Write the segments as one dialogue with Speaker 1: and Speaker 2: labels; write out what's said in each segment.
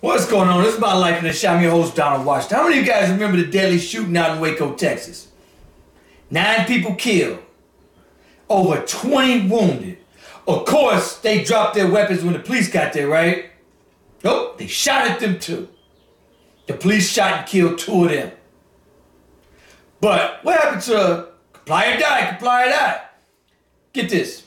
Speaker 1: What's going on? This is my life in the shot. I'm your host, Donald Washington. How many of you guys remember the deadly shooting out in Waco, Texas? 9 people killed, over 20 wounded. Of course, they dropped their weapons when the police got there, right? Nope, they shot at them too. The police shot and killed 2 of them. But what happened to comply or die, comply or die? Get this.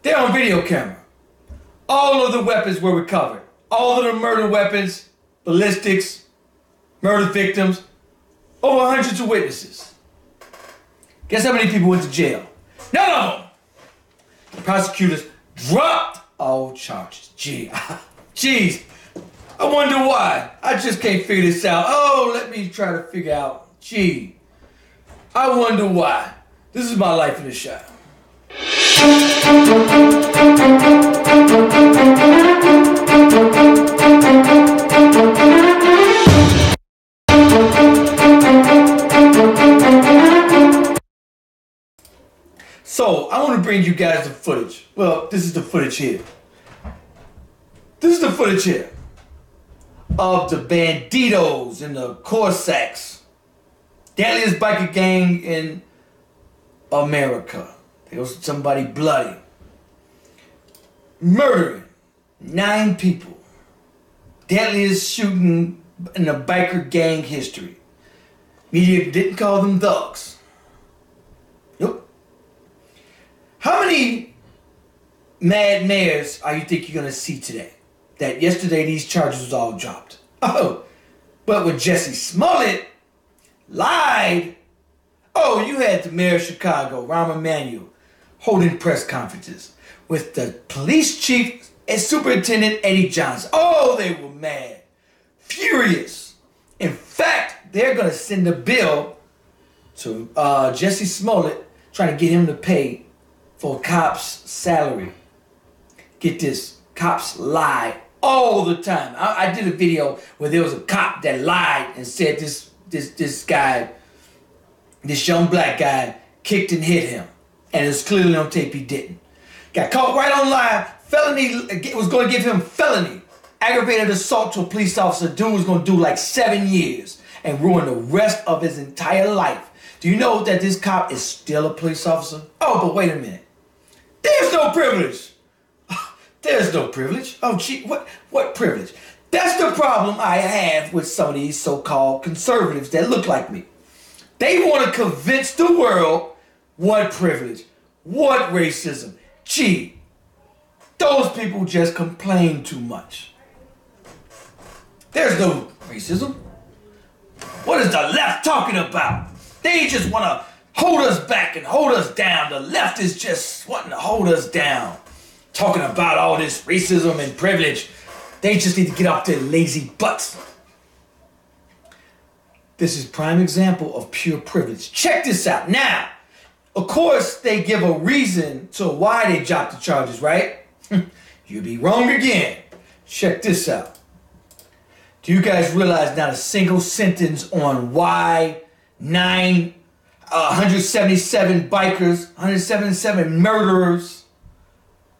Speaker 1: They're on video camera. All of the weapons were recovered. All of the murder weapons, ballistics, murder victims, over hundreds of witnesses. Guess how many people went to jail? None of them. The prosecutors dropped all charges. Jeez. I wonder why. I just can't figure this out. Oh, let me try to figure out. Gee. I wonder why. This is my life in the shot. So, I want to bring you guys the footage. Well, this is the footage here. This is the footage here of the banditos and the Corsacks. Deadliest biker gang in America. There was somebody bloody. Murdering 9 people. Deadliest shooting in the biker gang history. Media didn't call them thugs. Nope. How many mad mayors are you think you're going to see today? That yesterday these charges was all dropped. Oh, but when Jesse Smollett lied, oh, you had the mayor of Chicago, Rahm Emanuel, holding press conferences with the police chief and Superintendent Eddie Johnson. Oh, they were mad, furious. In fact, they're going to send a bill to Jesse Smollett trying to get him to pay for a cop's salary. Get this, cops lie all the time. I did a video where there was a cop that lied and said this guy, this young black guy, kicked and hit him. And it's clearly on tape he didn't. Got caught right on line. Felony, was going to give him felony. Aggravated assault to a police officer. Dude was going to do like 7 years and ruin the rest of his entire life. Do you know that this cop is still a police officer? Oh, but wait a minute. There's no privilege. There's no privilege. Oh, gee, what privilege? That's the problem I have with some of these so-called conservatives that look like me. They want to convince the world what privilege, what racism. Gee, those people just complain too much. There's no racism. What is the left talking about? They just want to hold us back and hold us down. The left is just wanting to hold us down. Talking about all this racism and privilege. They just need to get off their lazy butts. This is prime example of pure privilege. Check this out. Now, of course, they give a reason to why they dropped the charges, right? You'd be wrong again. Check this out. Do you guys realize not a single sentence on why 177 bikers, 177 murderers,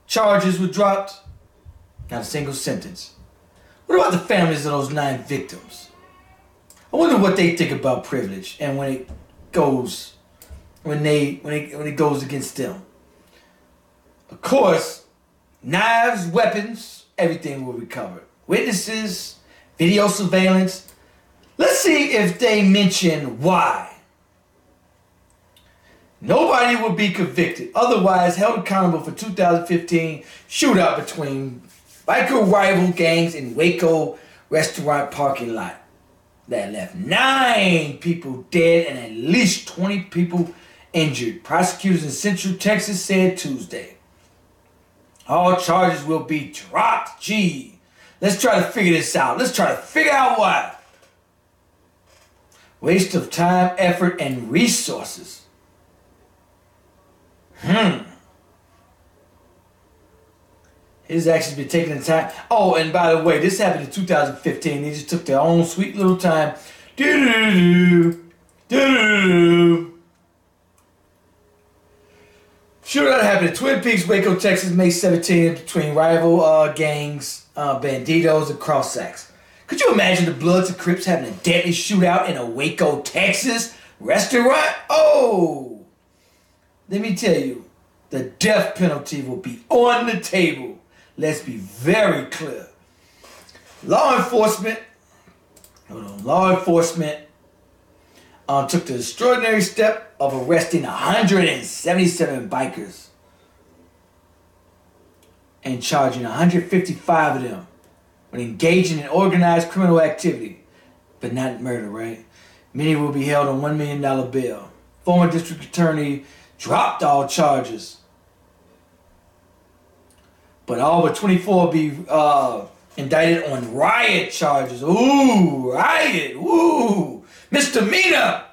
Speaker 1: charges were dropped? Not a single sentence. What about the families of those 9 victims? I wonder what they think about privilege and when it goes against them. Of course, knives, weapons, everything will be recovered. Witnesses, video surveillance. Let's see if they mention why. Nobody will be convicted, otherwise held accountable for 2015 shootout between biker rival gangs in Waco restaurant parking lot that left 9 people dead and at least 20 people injured. Prosecutors in Central Texas said Tuesday. All charges will be dropped. Gee, let's try to figure this out. Let's try to figure out why. Waste of time, effort, and resources. His actions been taking the time. Oh, and by the way, this happened in 2015. They just took their own sweet little time. Shootout happened in Twin Peaks, Waco, Texas, May 17th between rival gangs. banditos and cross-sacks. Could you imagine the Bloods and Crips having a deadly shootout in a Waco, Texas restaurant? Oh! Let me tell you, the death penalty will be on the table. Let's be very clear. Law enforcement took the extraordinary step of arresting 177 bikers and charging 155 of them with engaging in organized criminal activity, but not murder, right? Many will be held on $1 million bail. Former district attorney dropped all charges, but all but 24 will be indicted on riot charges. Ooh, riot, ooh, misdemeanor.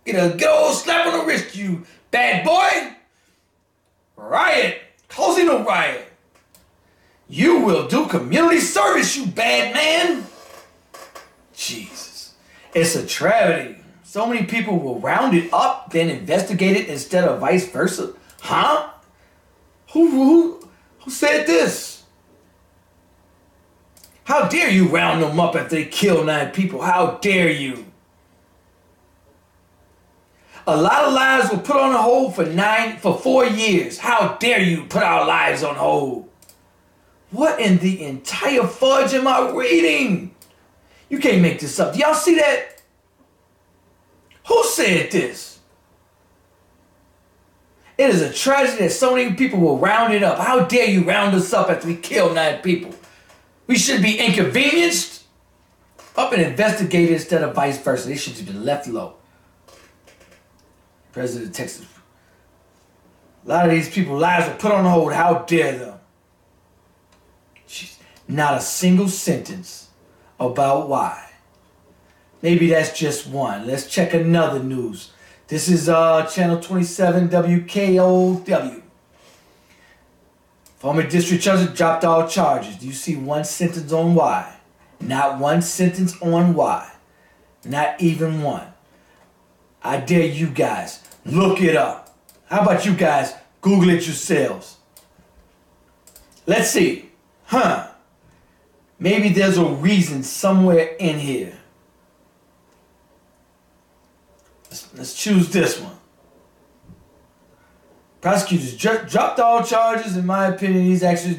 Speaker 1: Get a good old slap on the wrist, you bad boy. Riot, causing a riot. You will do community service, you bad man. Jesus, it's a tragedy. So many people will round it up, then investigate it instead of vice versa. Huh? Who said this? How dare you round them up after they kill 9 people? How dare you? A lot of lives were put on hold for 4 years. How dare you put our lives on hold? What in the entire fudge am I reading? You can't make this up. Do y'all see that? Who said this? It is a tragedy that so many people will round it up. How dare you round us up after we kill 9 people? We should be inconvenienced up and investigated instead of vice versa. They should have been left low. President of Texas. A lot of these people's lives were put on hold. How dare them? Jeez. Not a single sentence about why. Maybe that's just one. Let's check another news. This is channel 27 WKOW. Former district judge dropped all charges. Do you see one sentence on why? Not one sentence on why. Not even one. I dare you guys, look it up. How about you guys Google it yourselves? Let's see. Maybe there's a reason somewhere in here. Let's choose this one. Prosecutors dropped all charges. In my opinion, these actions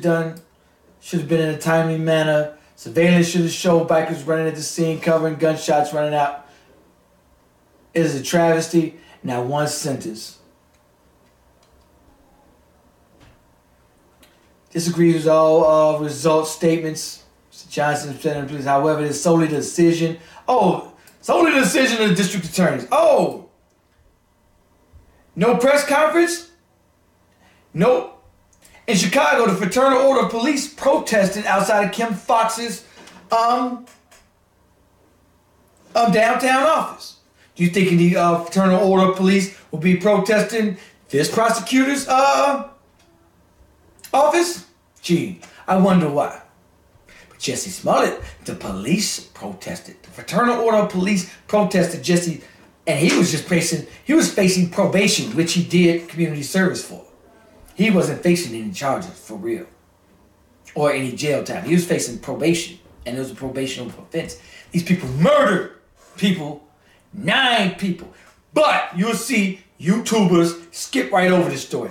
Speaker 1: should have been in a timely manner. Surveillance should have showed bikers running at the scene, covering gunshots running out. It is a travesty. Not one sentence. Disagrees with all result statements. Mr. Johnson said, please. However, it's solely the decision. Solely the decision of the district attorneys. No press conference? Nope. In Chicago, the Fraternal Order of Police protested outside of Kim Foxx's downtown office. Do you think the Fraternal Order of Police will be protesting this prosecutor's office? Gee, I wonder why. But Jesse Smollett, the police protested. The Fraternal Order of Police protested Jesse, and he was facing probation, which he did community service for. He wasn't facing any charges for real, or any jail time. He was facing probation, and it was a probational offense. These people murdered people, 9 people. But you'll see YouTubers skip right over this story.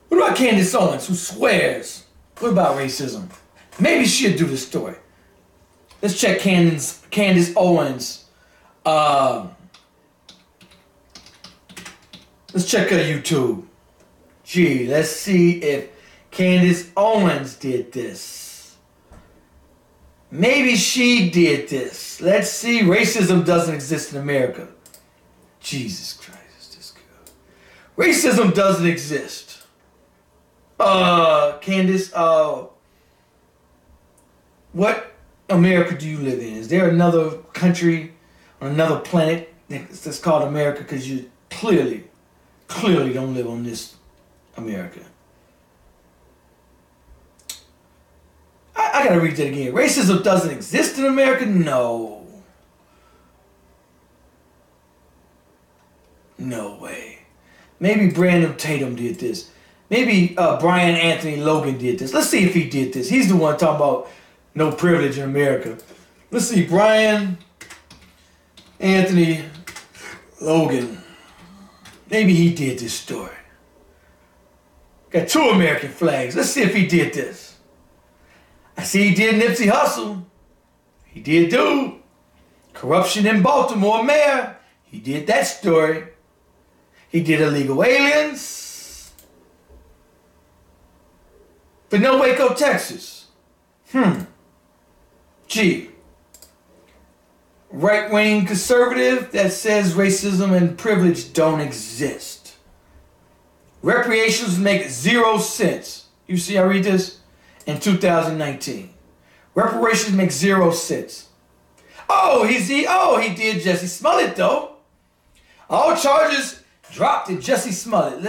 Speaker 1: What about Candace Owens, who swears? What about racism? Maybe she'll do this story. Let's check Candace Owens. Let's check her YouTube. Gee, let's see if Candace Owens did this. Maybe she did this. Let's see. Racism doesn't exist in America. Jesus Christ, is this good? Racism doesn't exist. Candace, what America do you live in? Is there another country on another planet that's called America? Because you clearly don't live on this America. I gotta read that again. Racism doesn't exist in America? No. No way. Maybe Brandon Tatum did this. Maybe Brian Anthony Logan did this. Let's see if he did this. He's the one talking about no privilege in America. Let's see, Brian Anthony Logan. Maybe he did this story. Got 2 American flags. Let's see if he did this. I see he did Nipsey Hussle. He did do corruption in Baltimore mayor. He did that story. He did illegal aliens. But no Waco, Texas. Gee. Right-wing conservative that says racism and privilege don't exist. Reparations make 0 cents. You see, I read this in 2019. Reparations make 0 cents. Oh, he did Jesse Smollett though. All charges dropped in Jesse Smollett.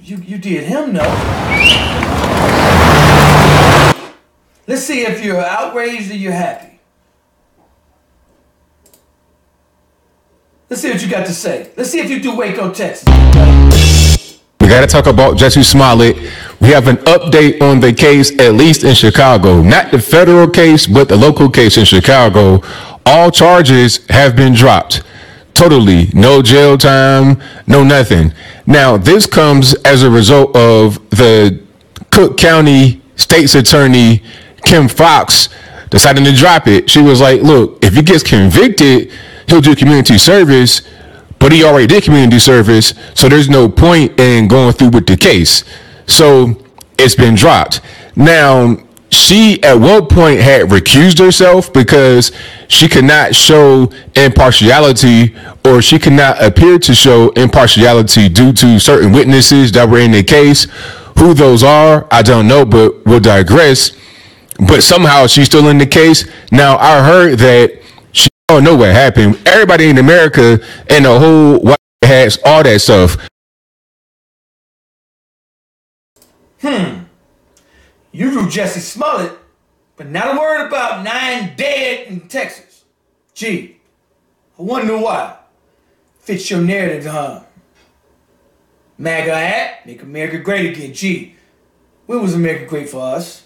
Speaker 1: You did him though. Let's see if you're outraged or you're happy. Let's see what you got to say. Let's see if you do Waco, Texas.
Speaker 2: We got to talk about Jesse Smollett. We have an update on the case, at least in Chicago. Not the federal case, but the local case in Chicago. All charges have been dropped. Totally. No jail time, no nothing. Now, this comes as a result of the Cook County State's Attorney, Kim Foxx, deciding to drop it. She was like, look, if he gets convicted, he'll do community service, but he already did community service, so there's no point in going through with the case. So it's been dropped. Now, she at one point had recused herself because she could not show impartiality, or she could not appear to show impartiality due to certain witnesses that were in the case. Who those are, I don't know, but we'll digress. But somehow she's still in the case. Now, I heard that she don't know what happened. Everybody in America and the whole White House, all that stuff.
Speaker 1: You do Jesse Smollett, but not a word about 9 dead in Texas. Gee, I wonder why. Fits your narrative, huh? MAGA hat, make America great again. Gee, when was America great for us?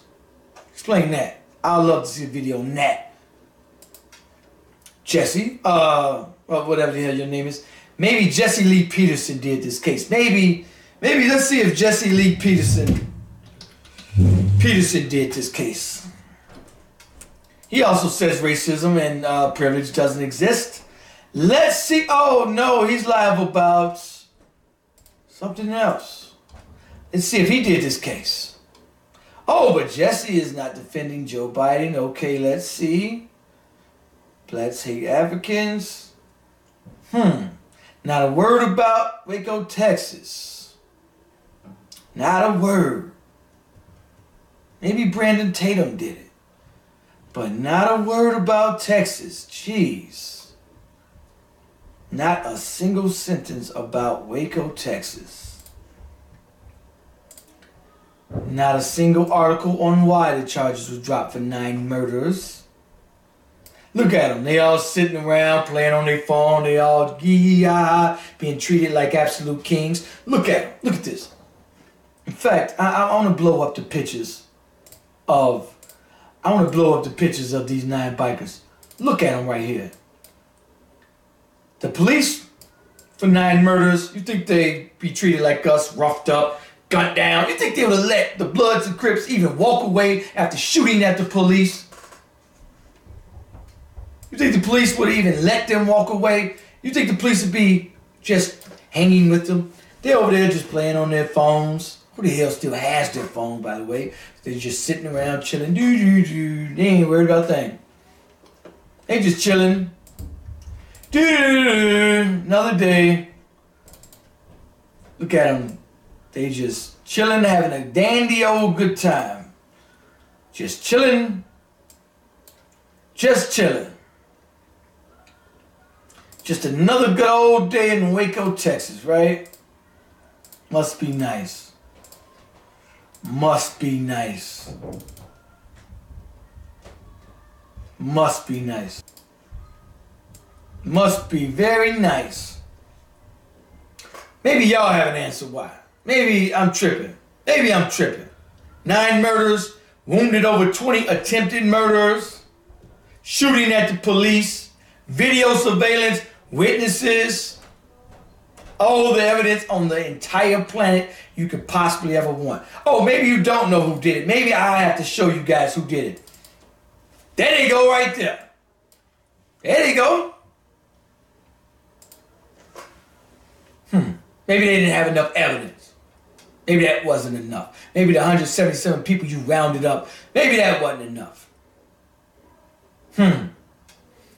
Speaker 1: Explain that. I'd love to see a video on that. Jesse, whatever the hell your name is. Maybe Jesse Lee Peterson did this case. Maybe let's see if Jesse Lee Peterson did this case. He also says racism and privilege doesn't exist. Let's see. Oh no, he's liable about something else. Let's see if he did this case. Oh, but Jesse is not defending Joe Biden. Okay, let's see. Blacks hate Africans. Not a word about Waco, Texas. Not a word. Maybe Brandon Tatum did it. But not a word about Texas. Jeez. Not a single sentence about Waco, Texas. Not a single article on why the charges were dropped for 9 murders. Look at them. They all sitting around playing on their phone. They all being treated like absolute kings. Look at them. Look at this. In fact, I want to blow up the pictures of these 9 bikers. Look at them right here. The police for 9 murders. You think they'd be treated like us, roughed up, gunned down? You think they would have let the Bloods and Crips even walk away after shooting at the police? You think the police would even let them walk away? You think the police would be just hanging with them? They're over there just playing on their phones. Who the hell still has their phone, by the way? They're just sitting around chilling. They ain't worried about a thing. They just chilling. Another day. Look at them. They just chilling, having a dandy old good time. Just chilling. Just chilling. Just another good old day in Waco, Texas, right? Must be nice. Must be nice. Must be nice. Must be very nice. Maybe y'all have an answer why. Maybe I'm tripping. Maybe I'm tripping. 9 murders, wounded over 20 attempted murderers, shooting at the police, video surveillance, witnesses, all the evidence on the entire planet you could possibly ever want. Oh, maybe you don't know who did it. Maybe I have to show you guys who did it. There they go right there. There they go. Maybe they didn't have enough evidence. Maybe that wasn't enough. Maybe the 177 people you rounded up, maybe that wasn't enough.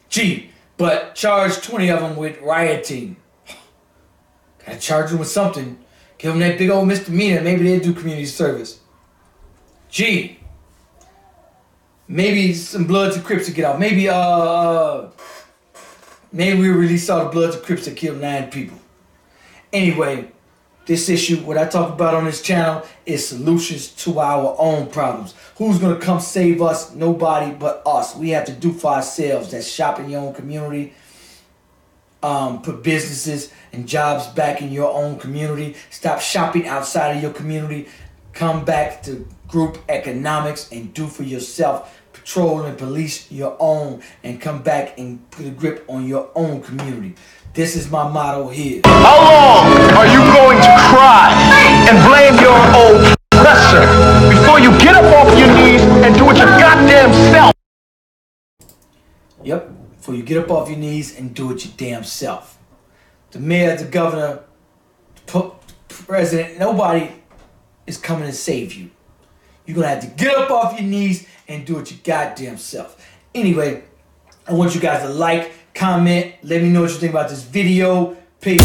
Speaker 1: Gee, but charge 20 of them with rioting. Gotta charge them with something. Give them that big old misdemeanor. Maybe they'll do community service. Gee. Maybe some Bloods and Crips to get out. Maybe we release all the Bloods and Crips that killed 9 people. Anyway, this issue, what I talk about on this channel, is solutions to our own problems. Who's gonna come save us? Nobody but us. We have to do for ourselves. That's shop in your own community. Put businesses and jobs back in your own community. Stop shopping outside of your community. Come back to group economics and do for yourself. Patrol and police your own, and come back and put a grip on your own community. This is my motto here.
Speaker 3: How long are you going to cry and blame your oppressor before you get up off your knees and do it your goddamn self?
Speaker 1: Yep, before you get up off your knees and do it your damn self. The mayor, the governor, the president, nobody is coming to save you. You're going to have to get up off your knees and do it your goddamn self. Anyway, I want you guys to like, comment, let me know what you think about this video. Peace.